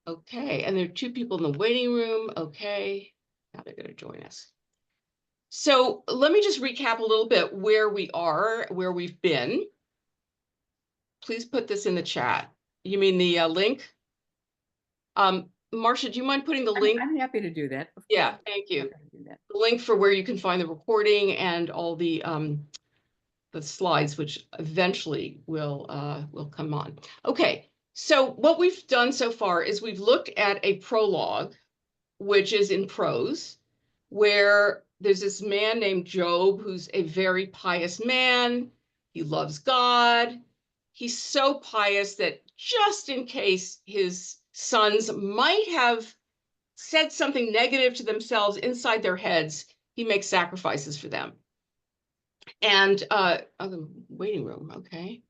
Okay, and there are two people in the waiting room. Okay, now they're going to join us. So let me just recap a little bit where we are, where we've been. Please put this in the chat. You mean the link? Marcia, do you mind putting the link? I'm happy to do that. Of Yeah, course. thank you. Do that. The link for where you can find the recording and all the slides, which eventually will come on. Okay, so what we've done so far is we've looked at a prologue, which is in prose, where there's this man named Job who's a very pious man. He loves God. He's so pious that just in case his sons might have said something negative to themselves inside their heads, he makes sacrifices for them. And oh, the waiting room, okay.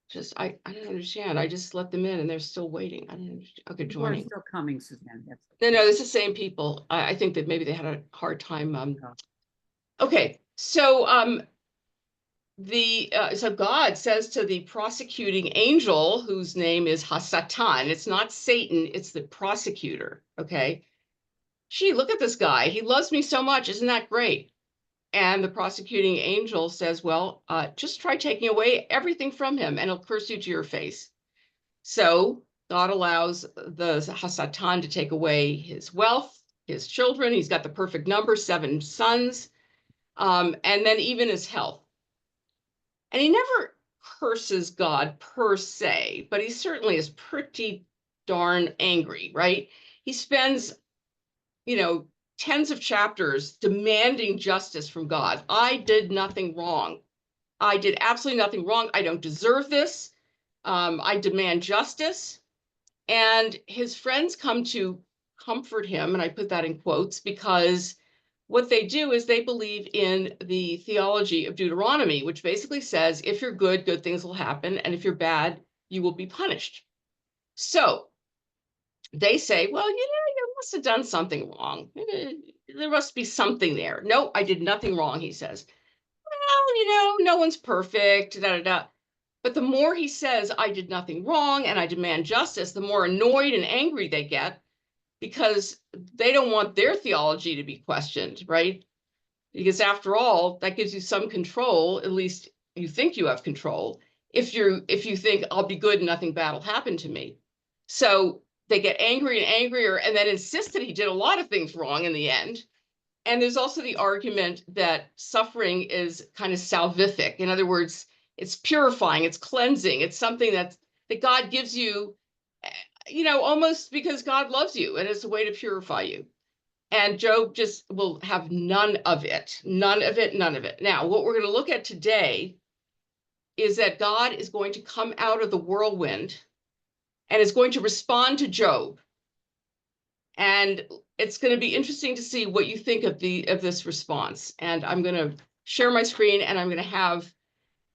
Just I don't understand. I just let them in and they're still waiting. I don't understand. Okay, People are joining. still coming, Suzanne. No, it's the same people. I think that maybe they had a hard time. Okay, so so God says to the prosecuting angel, whose name is Hasatan. It's not Satan, it's the prosecutor. Okay. Gee, look at this guy. He loves me so much. Isn't that great? And the prosecuting angel says, well, just try taking away everything from him and he'll curse you to your face. So God allows the Hasatan to take away his wealth, his children. He's got the perfect number, 7 sons, and then even his health. And he never curses God per se, but he certainly is pretty darn angry, right? He spends, tens of chapters demanding justice from God. I did nothing wrong. I did absolutely nothing wrong. I don't deserve this. I demand justice. And his friends come to comfort him, and I put that in quotes because what they do is they believe in the theology of Deuteronomy, which basically says if you're good, good things will happen, and if you're bad, you will be punished. So they say, well, you must have done something wrong. There must be something there. No, I did nothing wrong, he says. Well, no one's perfect, da da da. But the more he says, I did nothing wrong and I demand justice, the more annoyed and angry they get because they don't want their theology to be questioned, right? Because after all, that gives you some control, at least you think you have control, if you think I'll be good and nothing bad will happen to me. So they get angry and angrier and then insist that he did a lot of things wrong in the end. And there's also the argument that suffering is kind of salvific. In other words, it's purifying, it's cleansing, it's something that God gives you, almost because God loves you and it's a way to purify you. And Job just will have none of it, none of it, none of it. Now, what we're going to look at today is that God is going to come out of the whirlwind and is going to respond to Job. And it's going to be interesting to see what you think of this response. And I'm going to share my screen and I'm going to have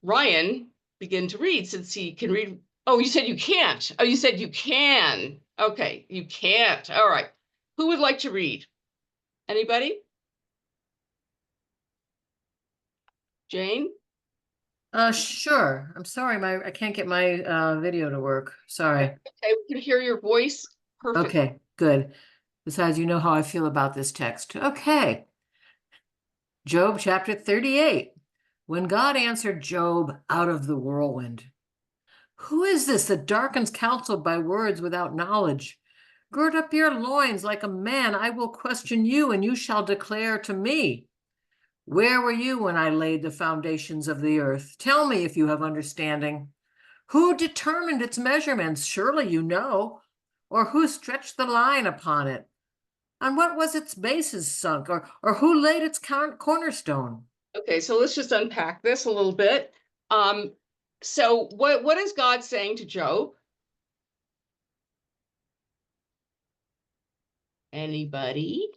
Ryan begin to read since he can read. Oh, you said you can't. Oh, you said you can. Okay, you can't. All right. Who would like to read? Anybody? Jane? Sure. I'm sorry, I can't get my video to work. Sorry. Okay, we can hear your voice. Perfect. Okay, good. Besides, you know how I feel about this text. Okay. Job chapter 38. When God answered Job out of the whirlwind. Who is this that darkens counsel by words without knowledge? Gird up your loins like a man. I will question you, and you shall declare to me. Where were you when I laid the foundations of the earth? Tell me if you have understanding. Who determined its measurements? Surely you know. Or who stretched the line upon it? On what was its bases sunk? Or who laid its cornerstone? Okay, so let's just unpack this a little bit. So what is God saying to Job? Anybody?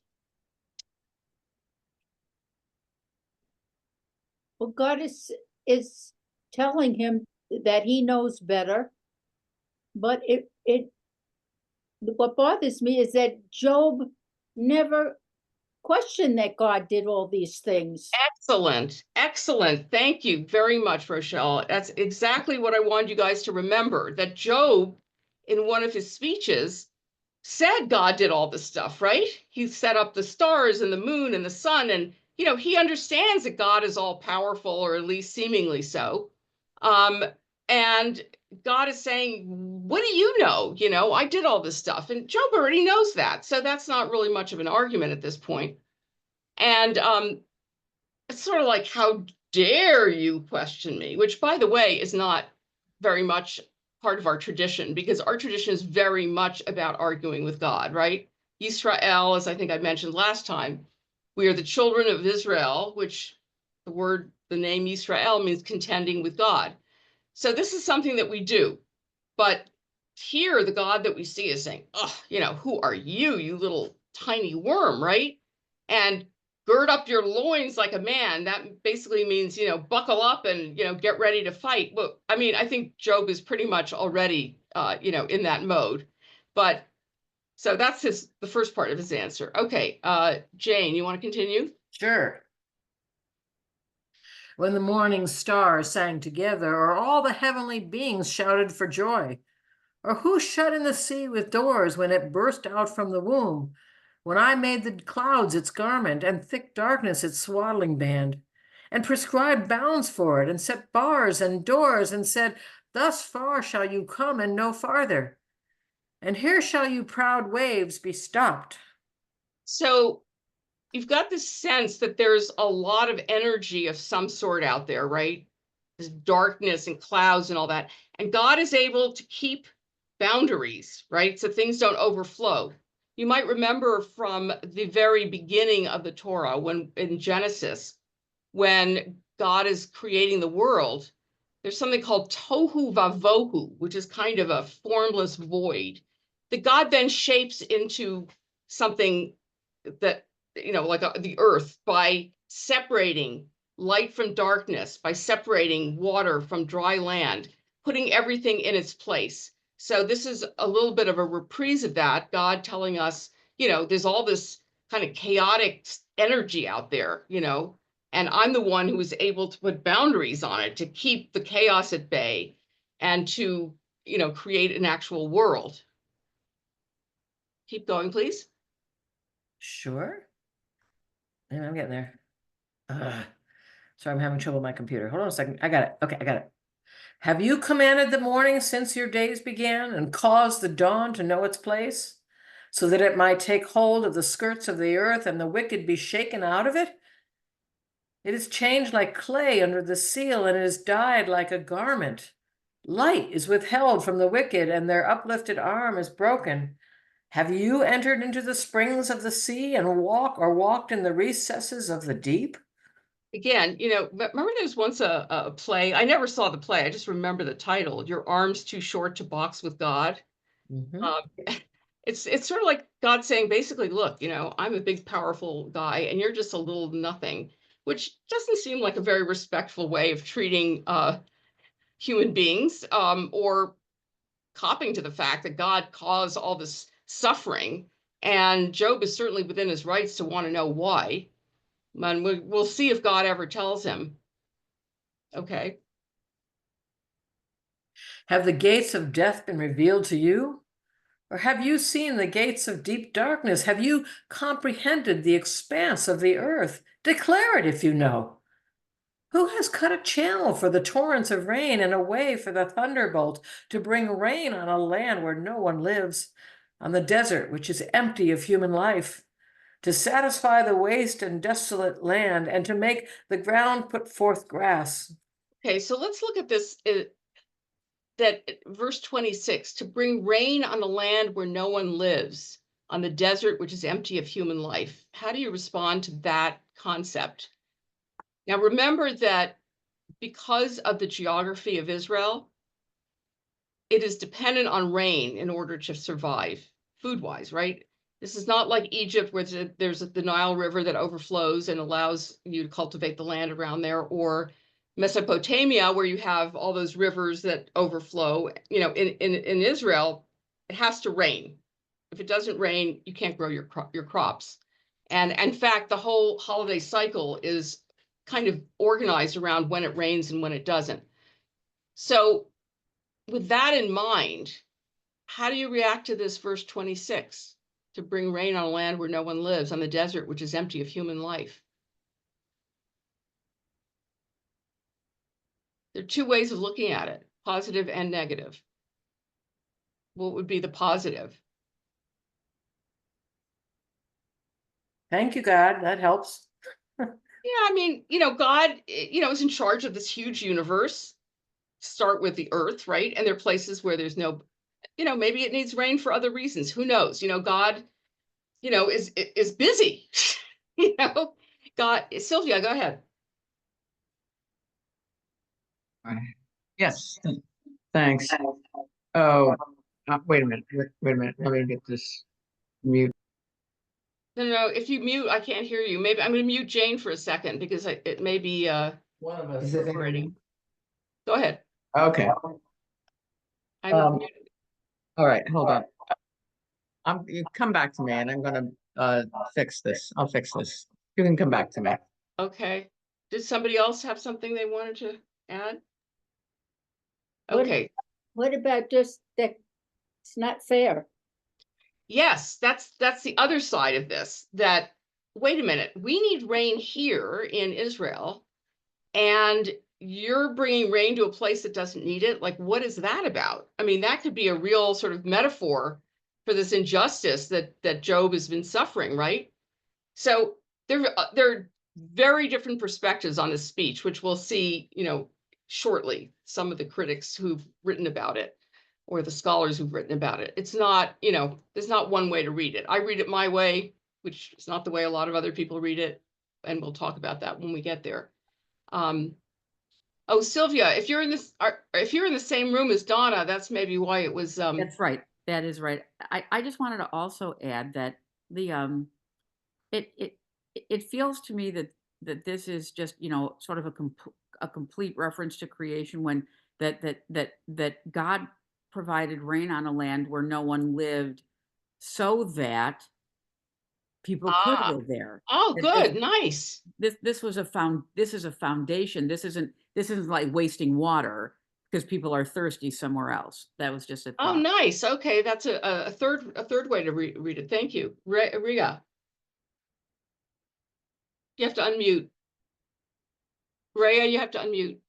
Well, God is telling him that he knows better, but what bothers me is that Job never questioned that God did all these things. Excellent, excellent. Thank you very much, Rochelle. That's exactly what I wanted you guys to remember, that Job in one of his speeches, said God did all this stuff, right? He set up the stars and the moon and the sun, and he understands that God is all powerful, or at least seemingly so. And God is saying, what do you know? I did all this stuff. And Job already knows that. So that's not really much of an argument at this point. And it's sort of like, how dare you question me? Which, by the way, is not very much part of our tradition, because our tradition is very much about arguing with God, right? Yisrael, as I think I mentioned last time, we are the children of Israel, which the name Yisrael means contending with God. So this is something that we do. But here, the God that we see is saying, oh, who are you, you little tiny worm, right? And gird up your loins like a man. That basically means, buckle up and, get ready to fight. Well, I mean, I think Job is pretty much already, in that mode. But so that's the first part of his answer. Okay, Jane, you want to continue? Sure. When the morning stars sang together, or all the heavenly beings shouted for joy, or who shut in the sea with doors when it burst out from the womb, when I made the clouds its garment and thick darkness its swaddling band, and prescribed bounds for it, and set bars and doors, and said, thus far shall you come and no farther, and here shall you proud waves be stopped. So you've got this sense that there's a lot of energy of some sort out there, right? This darkness and clouds and all that. And God is able to keep boundaries, right? So things don't overflow. You might remember from the very beginning of the Torah, when in Genesis, when God is creating the world, there's something called tohu vavohu, which is kind of a formless void that God then shapes into something that, like the earth, by separating light from darkness, by separating water from dry land, putting everything in its place. So this is a little bit of a reprise of that, God telling us, there's all this kind of chaotic energy out there, and I'm the one who was able to put boundaries on it to keep the chaos at bay and to, create an actual world. Keep going, please. Sure. And I'm getting there. Sorry, I'm having trouble with my computer. Hold on a second. I got it. Okay, I got it. Have you commanded the morning since your days began, and caused the dawn to know its place, so that it might take hold of the skirts of the earth, and the wicked be shaken out of it? It is changed like clay under the seal, and it is dyed like a garment. Light is withheld from the wicked, and their uplifted arm is broken. Have you entered into the springs of the sea, and walked in the recesses of the deep? Again, remember there was once a play. I never saw the play. I just remember the title, Your Arm's Too Short to Box with God. It's sort of like God saying, basically, look, I'm a big, powerful guy, and you're just a little nothing, which doesn't seem like a very respectful way of treating human beings, or copping to the fact that God caused all this suffering. And Job is certainly within his rights to want to know why. And we'll see if God ever tells him. Okay. Have the gates of death been revealed to you? Or have you seen the gates of deep darkness? Have you comprehended the expanse of the earth? Declare it if you know. Who has cut a channel for the torrents of rain, and a way for the thunderbolt to bring rain on a land where no one lives, on the desert which is empty of human life, to satisfy the waste and desolate land, and to make the ground put forth grass? Okay, so let's look at this. That verse 26, to bring rain on the land where no one lives, on the desert which is empty of human life. How do you respond to that concept? Now, remember that because of the geography of Israel, it is dependent on rain in order to survive food-wise, right? This is not like Egypt, where there's the Nile River that overflows and allows you to cultivate the land around there, or Mesopotamia, where you have all those rivers that overflow. In Israel, it has to rain. If it doesn't rain, you can't grow your crops. And in fact, the whole holiday cycle is kind of organized around when it rains and when it doesn't. So with that in mind, how do you react to this verse 26? To bring rain on a land where no one lives, on the desert which is empty of human life. There are two ways of looking at it, positive and negative. What would be the positive? Thank you, God. That helps. Yeah, I mean, God, is in charge of this huge universe. Start with the earth, right? And there are places where there's no, maybe it needs rain for other reasons. Who knows? God, is busy. God, Sylvia, go ahead. Yes, thanks. Oh, wait a minute, wait a minute, let me get this mute. No, if you mute, I can't hear you. Maybe I'm going to mute Jane for a second because it may be One of us. Is it reverberating. Go ahead. Okay, I'm muted. all right, hold on. You come back to me and I'm gonna fix this. I'll fix this. You can come back to me. Okay. Did somebody else have something they wanted to add? What- Okay. What about just that it's not fair? Yes, that's the other side of this, that wait a minute, we need rain here in Israel, and you're bringing rain to a place that doesn't need it. Like, what is that about? I mean, that could be a real sort of metaphor for this injustice that Job has been suffering, right? So there are very different perspectives on this speech, which we'll see, shortly. Some of the critics who've written about it, or the scholars who've written about it. It's not, there's not one way to read it. I read it my way, which is not the way a lot of other people read it, and we'll talk about that when we get there. Oh, Sylvia, if you're in the same room as Donna, that's maybe why it was. That's right. That is right. I just wanted to also add that the it feels to me that this is just sort of a complete reference to creation, when that God provided rain on a land where no one lived so that people could Ah, live there. oh, That good, nice. this is a foundation. This isn't like wasting water because people are thirsty somewhere else. That was just a Oh, thought. nice. Okay, that's a third way to read it. Thank you, Ria. You have to unmute. Rhea, you have to unmute.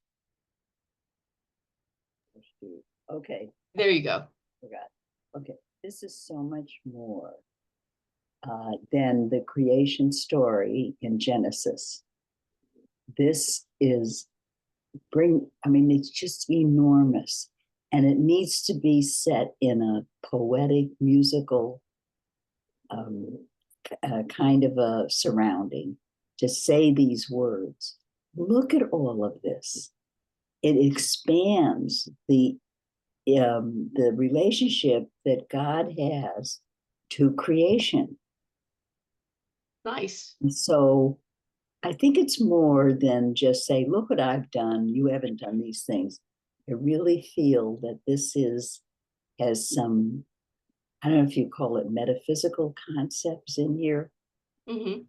Okay, There you go. forgot. Okay, this is so much more than the creation story in Genesis. This is it's just enormous, and it needs to be set in a poetic, musical kind of a surrounding to say these words. Look at all of this. It expands the relationship that God has to creation. Nice. And so I think it's more than just say, look what I've done. You haven't done these things. I really feel that this has some, I don't know if you call it metaphysical concepts in here. Mm-hmm.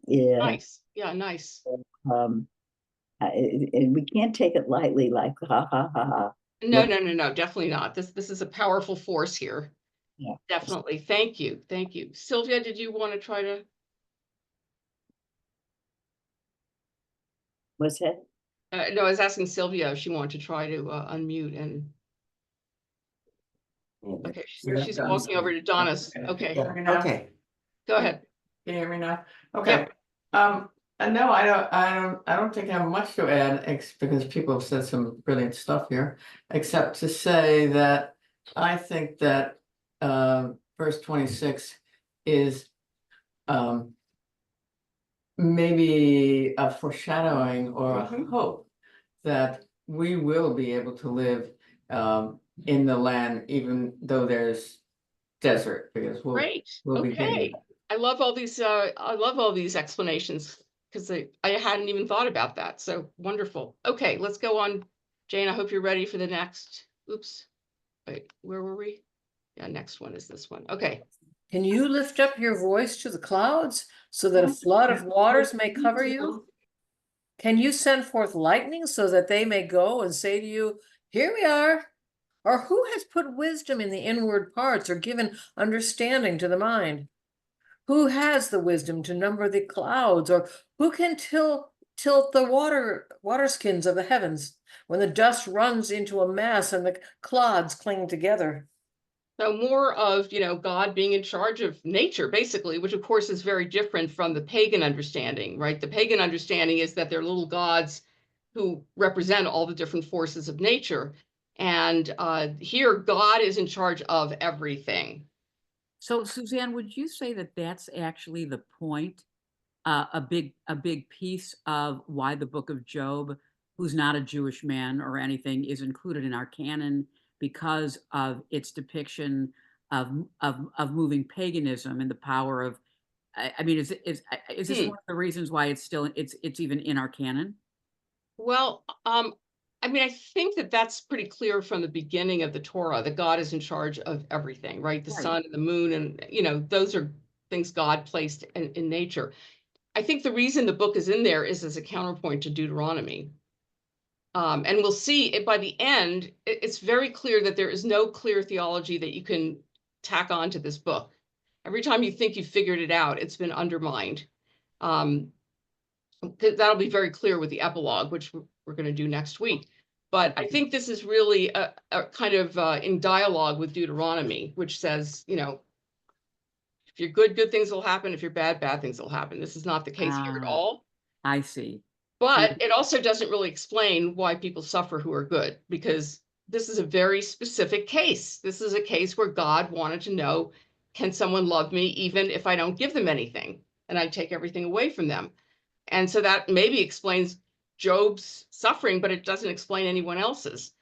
Yeah. Nice. Yeah, nice. And we can't take it lightly, like ha ha ha ha. No, definitely not. This is a powerful force here. Yeah. Definitely. Thank you. Thank you. Sylvia, did you want to try to? What's that? No, I was asking Sylvia if she wanted to try to unmute and. Okay, she's walking over to Donna's. Okay, Okay. go ahead. Can you hear me now? Okay. And no, I don't think I have much to add, because people have said some brilliant stuff here, except to say that I think that verse 26 is maybe a foreshadowing or a hope that we will be able to live in the land, even though there's desert, because Great. we'll be getting Okay. I love all these explanations, because I hadn't even thought about that. So wonderful. Okay, let's go on. Jane, I hope you're ready for the next. Oops. Wait, where were we? Yeah, next one is this one. Okay. Can you lift up your voice to the clouds so that a flood of waters may cover you? Can you send forth lightning so that they may go and say to you, here we are? Or who has put wisdom in the inward parts, or given understanding to the mind? Who has the wisdom to number the clouds, or who can tilt the water skins of the heavens when the dust runs into a mass and the clods cling together? So more of, God being in charge of nature, basically, which of course is very different from the pagan understanding, right? The pagan understanding is that they're little gods who represent all the different forces of nature. And here, God is in charge of everything. So Suzanne, would you say that that's actually the point? A big piece of why the book of Job, who's not a Jewish man or anything, is included in our canon because of its depiction of moving paganism and the power of. I mean, is this Hmm. one of the reasons why it's even in our canon? Well, I mean, I think that that's pretty clear from the beginning of the Torah, that God is in charge of everything, right? The Right. sun and the moon, and those are things God placed in nature. I think the reason the book is in there is as a counterpoint to Deuteronomy. And we'll see it by the end, it's very clear that there is no clear theology that you can tack on to this book. Every time you think you've figured it out, it's been undermined. That'll be very clear with the epilogue, which we're going to do next week. But I think this is really a kind of in dialogue with Deuteronomy, which says, if you're good, good things will happen. If you're bad, bad things will happen. This is not the case here at Ah, all. I see. But it also doesn't really explain why people suffer who are good, because this is a very specific case. This is a case where God wanted to know, can someone love me even if I don't give them anything and I take everything away from them? And so that maybe explains Job's suffering, but it doesn't explain anyone else's.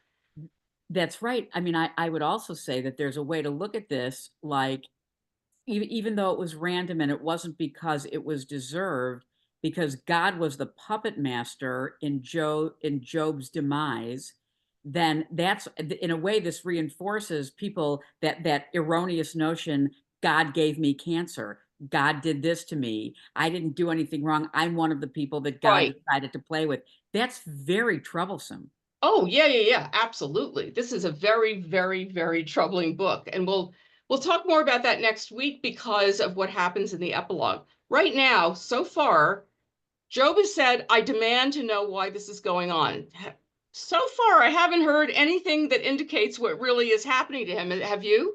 That's right. I mean, I would also say that there's a way to look at this, like even though it was random and it wasn't because it was deserved, because God was the puppet master in Job's demise, then that's in a way this reinforces people that erroneous notion, God gave me cancer. God did this to me. I didn't do anything wrong. I'm one of the people that God Right. decided to play with. That's very troublesome. Oh, yeah, absolutely. This is a very, very, very troubling book. And we'll talk more about that next week because of what happens in the epilogue. Right now, so far, Job has said, I demand to know why this is going on. So far, I haven't heard anything that indicates what really is happening to him. Have you?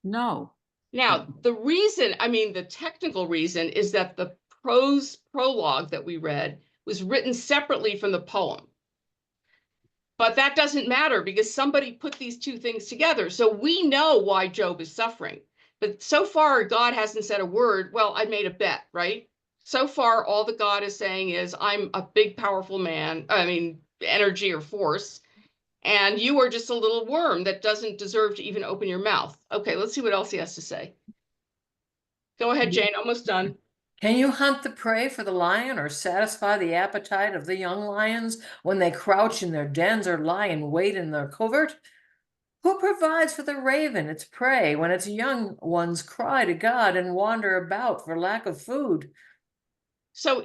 No. Now, the reason, I mean, the technical reason is that the prose prologue that we read was written separately from the poem. But that doesn't matter because somebody put these two things together. So we know why Job is suffering. But so far, God hasn't said a word. Well, I made a bet, right? So far, all that God is saying is, I'm a big, powerful man. I mean, energy or force. And you are just a little worm that doesn't deserve to even open your mouth. Okay, let's see what else he has to say. Go ahead, Jane. Almost done. Can you hunt the prey for the lion, or satisfy the appetite of the young lions when they crouch in their dens or lie in wait in their covert? Who provides for the raven its prey when its young ones cry to God and wander about for lack of food? So,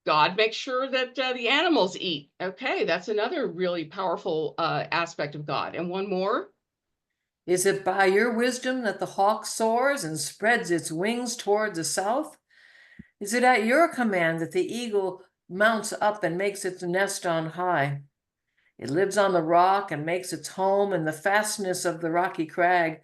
God makes sure that the animals eat. Okay, that's another really powerful aspect of God. And one more. Is it by your wisdom that the hawk soars and spreads its wings toward the south? Is it at your command that the eagle mounts up and makes its nest on high? It lives on the rock and makes its home in the fastness of the rocky crag.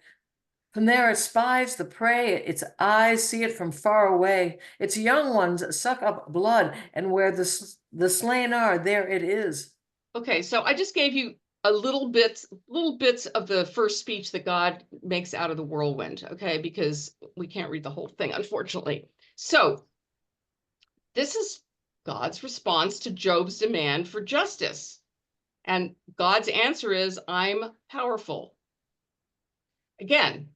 From there it spies the prey, its eyes see it from far away. Its young ones suck up blood, and where the slain are, there it is. Okay, so I just gave you a little bits of the first speech that God makes out of the whirlwind, okay, because we can't read the whole thing, unfortunately. So this is God's response to Job's demand for justice. And God's answer is, I'm powerful. Again,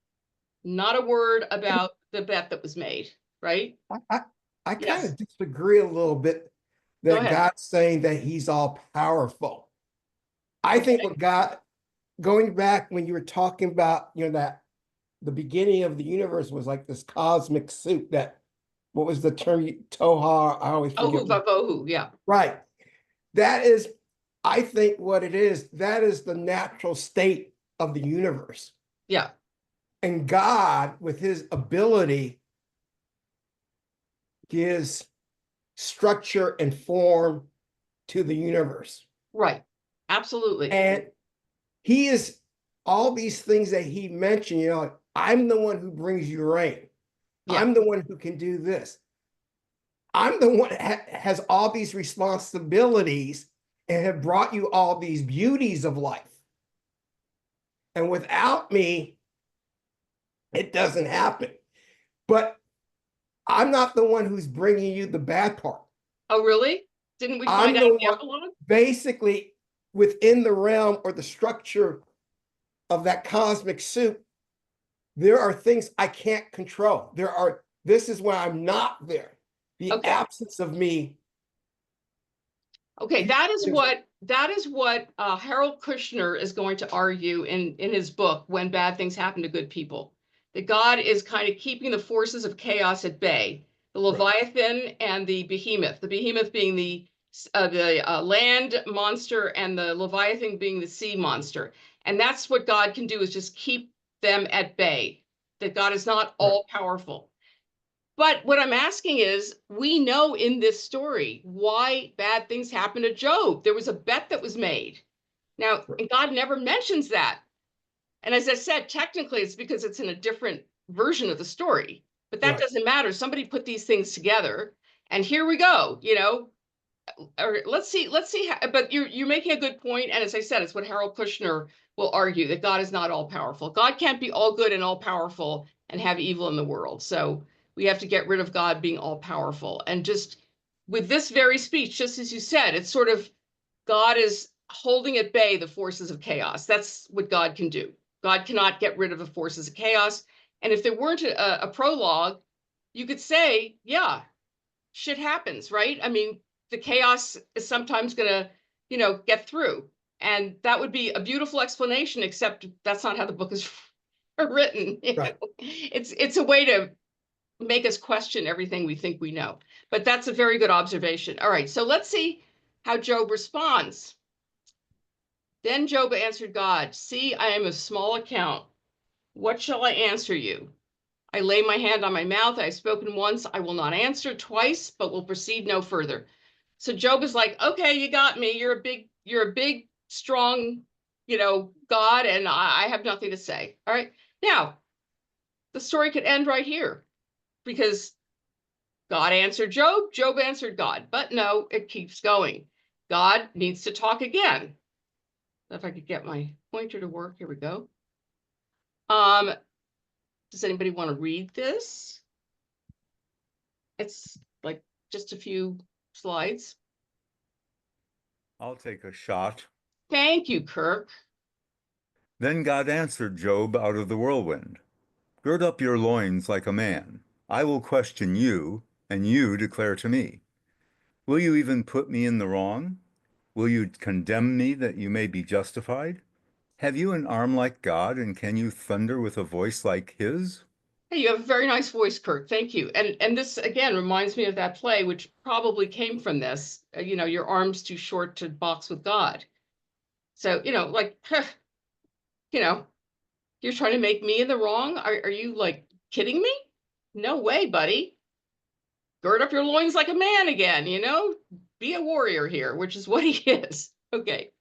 not a word about the bet that was made, right? I kind Yes. of disagree a little bit Go that ahead. God's saying that he's all powerful. I think what God, going back when you were talking about, that the beginning of the universe was like this cosmic soup that, what was the term? Toha, I always forget. Ohu vavohu, yeah. Right. That is, I think what it is, that is the natural state of the universe. Yeah, And God, with his ability, gives structure and form to the universe. right. Absolutely. And he is all these things that he mentioned, I'm the one who brings you rain. Yeah. I'm the one who can do this. I'm the one that has all these responsibilities and have brought you all these beauties of life. And without me, it doesn't happen. But I'm not the one who's bringing you the bad part. Oh, really? Didn't we I'm find out the in the one, epilogue? basically, within the realm or the structure of that cosmic soup, there are things I can't control. This is why I'm not there. The Okay. absence of me. Okay, that is what Harold Kushner is going to argue in his book, When Bad Things Happen to Good People. That God is kind of keeping the forces of chaos at bay. The Leviathan and the Behemoth. The Behemoth being the land monster and the Leviathan being the sea monster. And that's what God can do, is just keep them at bay. That God is not all powerful. But what I'm asking is, we know in this story why bad things happen to Job. There was a bet that was made. Now, and God never mentions that. And as I said, technically it's because it's in a different version of the story, but that doesn't matter. Somebody put these things together, and here we go, or let's see how, but you're making a good point. And as I said, it's what Harold Kushner will argue, that God is not all powerful. God can't be all good and all powerful and have evil in the world. So we have to get rid of God being all powerful. And just with this very speech, just as you said, it's sort of God is holding at bay the forces of chaos. That's what God can do. God cannot get rid of the forces of chaos. And if there weren't a prologue, you could say, yeah, shit happens, right? I mean, the chaos is sometimes going to, get through. And that would be a beautiful explanation, except that's not how the book is written. It's a way to make us question everything we think we know. But that's a very good observation. All right, so let's see how Job responds. Then Job answered God, "See, I am of small account. What shall I answer you? I lay my hand on my mouth. I have spoken once, I will not answer, twice, but will proceed no further." So Job is like, okay, you got me. You're a big, strong, God, and I have nothing to say. All right. Now, the story could end right here, because God answered Job, Job answered God. But no, it keeps going. God needs to talk again. If I could get my pointer to work, here we go. Does anybody want to read this? It's like just a few slides. I'll take a shot. Thank you, Kirk. Then God answered Job out of the whirlwind. Gird up your loins like a man. I will question you, and you declare to me. Will you even put me in the wrong? Will you condemn me that you may be justified? Have you an arm like God, and can you thunder with a voice like his? Hey, you have a very nice voice, Kirk. Thank you. And this again reminds me of that play, which probably came from this. Your arm's too short to box with God. So, you're trying to make me in the wrong. Are you like kidding me? No way, buddy. Gird up your loins like a man again, be a warrior here, which is what he is. Okay.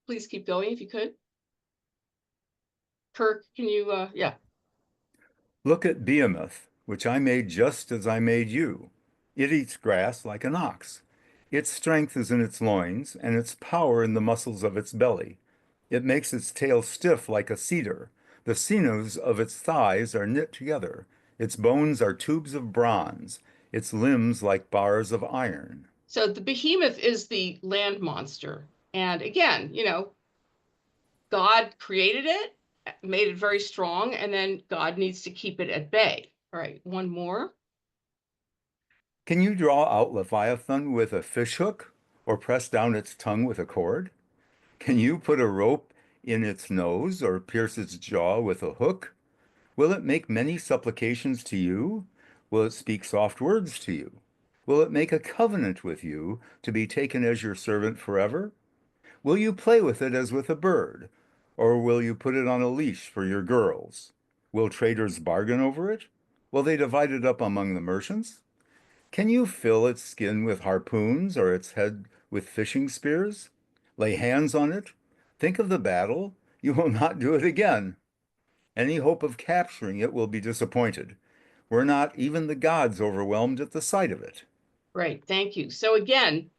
Please keep going if you could. Kirk, can you, yeah. Look at Behemoth, which I made just as I made you. It eats grass like an ox. Its strength is in its loins, and its power in the muscles of its belly. It makes its tail stiff like a cedar. The sinews of its thighs are knit together. Its bones are tubes of bronze, its limbs like bars of iron. So the behemoth is the land monster. And again, God created it, made it very strong, and then God needs to keep it at bay. All right, one more. Can you draw out Leviathan with a fishhook, or press down its tongue with a cord? Can you put a rope in its nose, or pierce its jaw with a hook? Will it make many supplications to you? Will it speak soft words to you? Will it make a covenant with you to be taken as your servant forever? Will you play with it as with a bird? Or will you put it on a leash for your girls? Will traders bargain over it? Will they divide it up among the merchants? Can you fill its skin with harpoons or its head with fishing spears? Lay hands on it? Think of the battle? You will not do it again. Any hope of capturing it will be disappointed. Were not even the gods overwhelmed at the sight of it? Right, thank you. So again,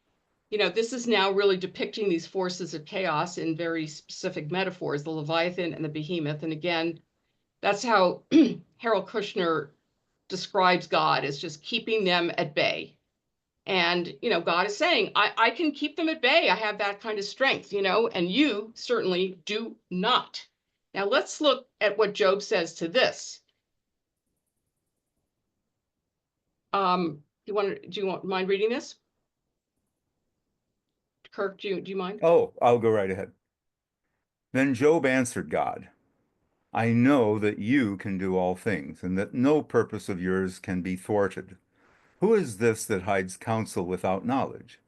this is now really depicting these forces of chaos in very specific metaphors, the Leviathan and the Behemoth. And again, that's how Harold Kushner describes God, as just keeping them at bay. And, God is saying, I can keep them at bay. I have that kind of strength, and you certainly do not. Now let's look at what Job says to this. Do you mind reading this? Kirk, do you mind? Oh, I'll go right ahead. Then Job answered God, I know that you can do all things, and that no purpose of yours can be thwarted. Who is this that hides counsel without knowledge?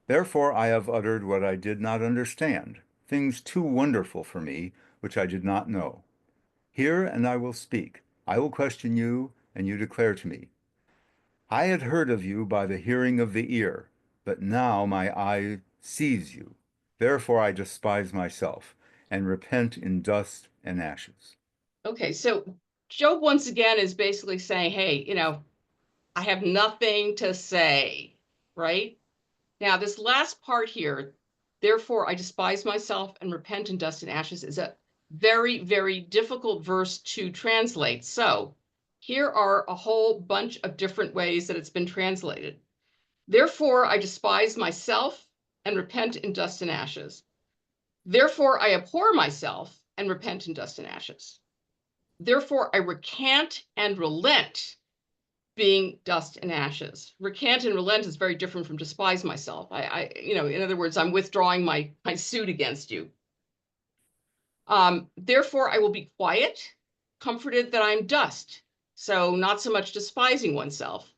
Therefore I have uttered what I did not understand, things too wonderful for me, which I did not know. Hear, and I will speak. I will question you, and you declare to me. I had heard of you by the hearing of the ear, but now my eye sees you. Therefore I despise myself, and repent in dust and ashes. Okay, so Job once again is basically saying, hey, I have nothing to say, right? Now, this last part here, therefore I despise myself and repent in dust and ashes, is a very, very difficult verse to translate. So here are a whole bunch of different ways that it's been translated. Therefore I despise myself and repent in dust and ashes. Therefore I abhor myself and repent in dust and ashes. Therefore I recant and relent, being dust and ashes. Recant and relent is very different from despise myself. In other words, I'm withdrawing my suit against you. Therefore, I will be quiet, comforted that I'm dust. So not so much despising oneself.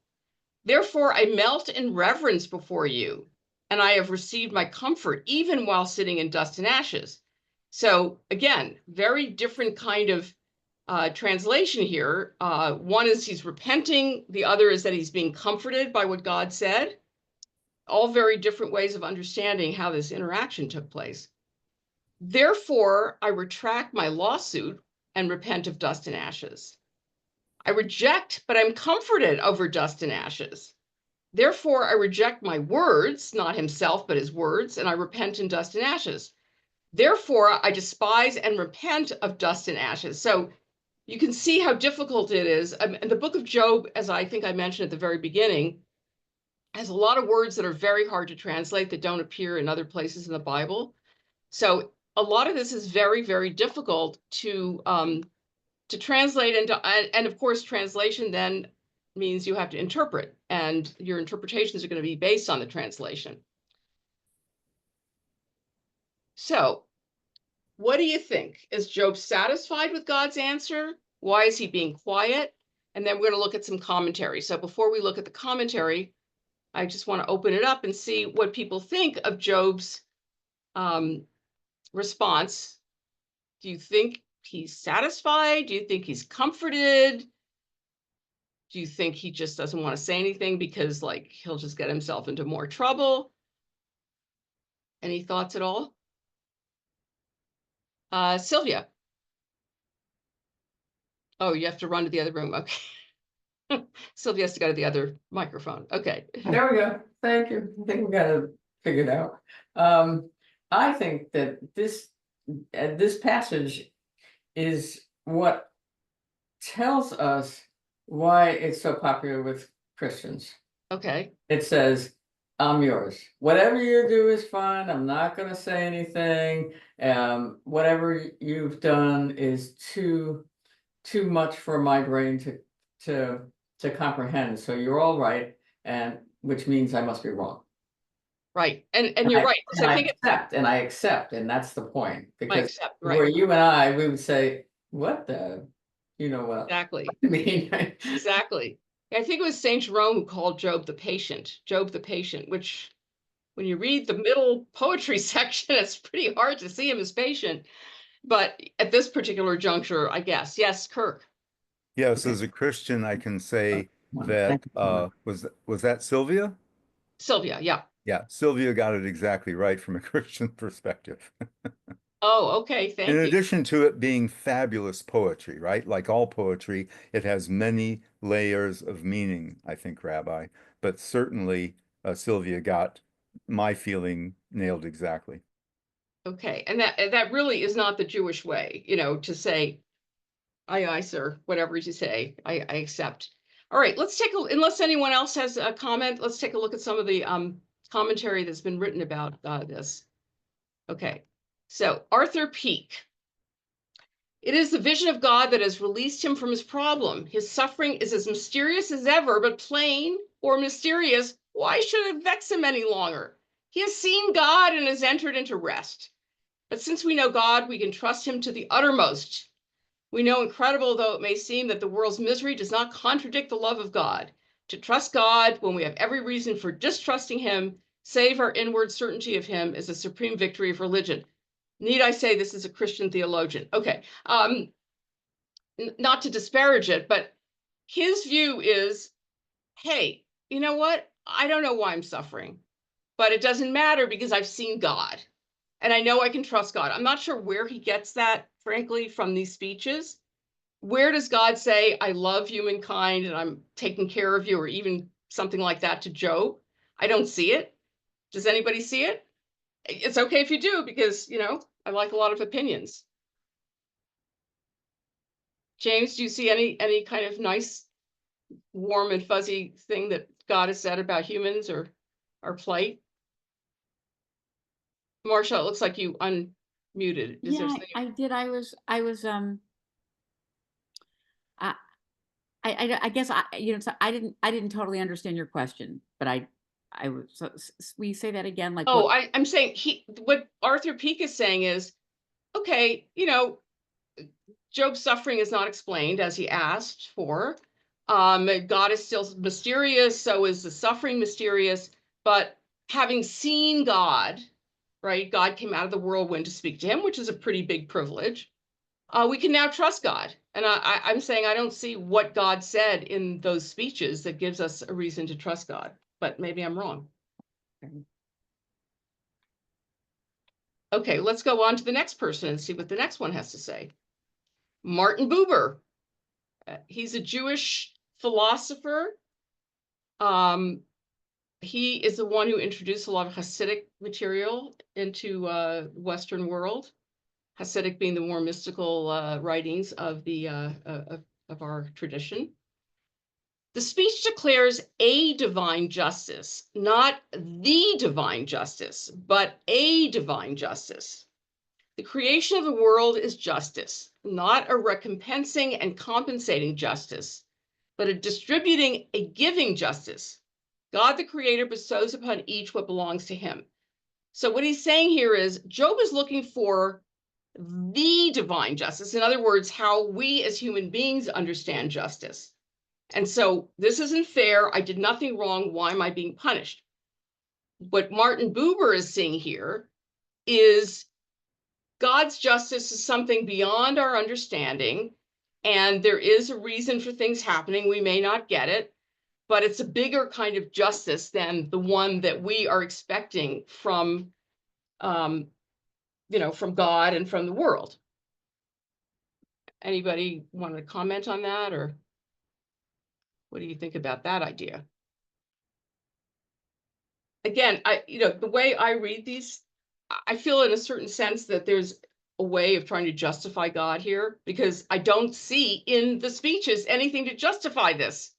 Therefore, I melt in reverence before you, and I have received my comfort even while sitting in dust and ashes. So again, very different kind of translation here. One is he's repenting. The other is that he's being comforted by what God said. All very different ways of understanding how this interaction took place. Therefore, I retract my lawsuit and repent of dust and ashes. I reject, but I'm comforted over dust and ashes. Therefore, I reject my words, not himself, but his words, and I repent in dust and ashes. Therefore, I despise and repent of dust and ashes. So you can see how difficult it is. And the book of Job, as I think I mentioned at the very beginning, has a lot of words that are very hard to translate that don't appear in other places in the Bible. So a lot of this is very, very difficult to translate, and of course, translation then means you have to interpret, and your interpretations are going to be based on the translation. So what do you think? Is Job satisfied with God's answer? Why is he being quiet? And then we're going to look at some commentary. So before we look at the commentary, I just want to open it up and see what people think of Job's response. Do you think he's satisfied? Do you think he's comforted? Do you think he just doesn't want to say anything because he'll just get himself into more trouble? Any thoughts at all? Sylvia. Oh, you have to run to the other room. Okay. Sylvia has to go to the other microphone. Okay. There we go. Thank you. I think we got it figured out. I think that this passage is what tells us why it's so popular with Christians. Okay. It says, I'm yours. Whatever you do is fine. I'm not going to say anything. Whatever you've done is too much for my brain to comprehend. So you're all right, and which means I must be wrong. Right. And you're right. So I think I accept, and that's the point. Because accept, where right. you and I, we would say, what the, what Exactly. I mean. Exactly. I think it was Saint Jerome who called Job the patient, which When you read the middle poetry section, it's pretty hard to see him as patient. But at this particular juncture, I guess. Yes, Kirk. Yes, Okay. as a Christian, I can say Well, that thank you. was that Sylvia? Sylvia, yeah. Yeah, Sylvia got it exactly right from a Christian perspective. Oh, okay, In thank you. addition to it being fabulous poetry, right? Like all poetry, it has many layers of meaning, I think, Rabbi. But certainly, Sylvia got my feeling nailed exactly. Okay, and that really is not the Jewish way, to say, aye, sir, whatever you say, I accept. All right, let's take unless anyone else has a comment, let's take a look at some of the commentary that's been written about this. Okay, so Arthur Peake. It is the vision of God that has released him from his problem. His suffering is as mysterious as ever, but plain or mysterious, why should it vex him any longer? He has seen God and has entered into rest. But since we know God, we can trust him to the uttermost. We know, incredible though it may seem, that the world's misery does not contradict the love of God. To trust God when we have every reason for distrusting him, save our inward certainty of him, is a supreme victory of religion. Need I say this is a Christian theologian? Okay, not to disparage it, but his view is, hey, you know what? I don't know why I'm suffering, but it doesn't matter because I've seen God. And I know I can trust God. I'm not sure where he gets that, frankly, from these speeches. Where does God say, I love humankind and I'm taking care of you, or even something like that to Job? I don't see it. Does anybody see it? It's okay if you do, because, I like a lot of opinions. James, do you see any kind of nice, warm and fuzzy thing that God has said about humans or our plight? Marcia, it looks like you unmuted. Is there Yeah, something? I did. I, I guess so I didn't totally understand your question, but I was, so will you say that again? Like Oh, what? I'm saying what Arthur Peake is saying is, okay, Job's suffering is not explained as he asked for. God is still mysterious, so is the suffering mysterious. But having seen God, right? God came out of the whirlwind to speak to him, which is a pretty big privilege. We can now trust God. And I'm saying I don't see what God said in those speeches that gives us a reason to trust God, but maybe I'm wrong. Okay, let's go on to the next person and see what the next one has to say. Martin Buber. He's a Jewish philosopher. He is the one who introduced a lot of Hasidic material into Western world. Hasidic being the more mystical writings of our tradition. The speech declares a divine justice, not the divine justice, but a divine justice. The creation of the world is justice, not a recompensing and compensating justice, but a distributing, a giving justice. God, the creator, bestows upon each what belongs to him. So what he's saying here is Job is looking for the divine justice. In other words, how we as human beings understand justice. And so this isn't fair. I did nothing wrong. Why am I being punished? What Martin Buber is seeing here is God's justice is something beyond our understanding. And there is a reason for things happening. We may not get it, but it's a bigger kind of justice than the one that we are expecting from, from God and from the world. Anybody want to comment on that, or what do you think about that idea? Again, the way I read these, I feel in a certain sense that there's a way of trying to justify God here, because I don't see in the speeches anything to justify this.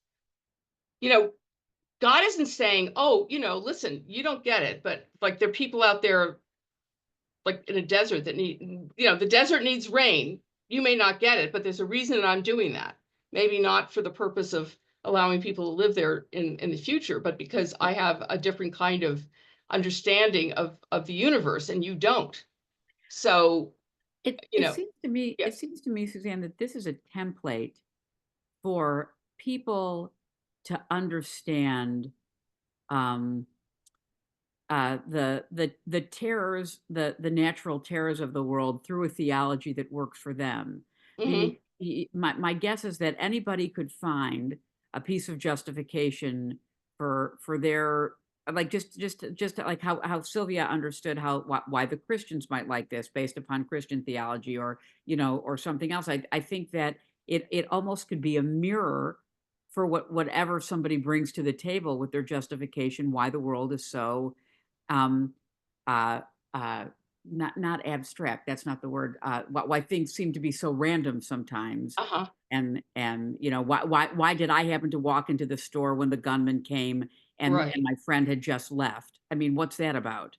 God isn't saying, oh, listen, you don't get it, but like there are people out there like in a desert that need, the desert needs rain. You may not get it, but there's a reason that I'm doing that. Maybe not for the purpose of allowing people to live there in the future, but because I have a different kind of understanding of the universe and you don't. So, It seems to me, yeah. it seems to me, Suzanne, that this is a template for people to understand the terrors, the natural terrors of the world through a theology that works for them. Meaning, my guess is that anybody could find a piece of justification for their, like, just like how Sylvia understood why the Christians might like this based upon Christian theology, or or something else. I think that it almost could be a mirror for whatever somebody brings to the table with their justification why the world is so um uh not abstract, that's not the word, why things seem to be so random sometimes. Uh-huh. And why did I happen to walk into the store when the gunman came and Right. my friend had just left? I mean, what's that about?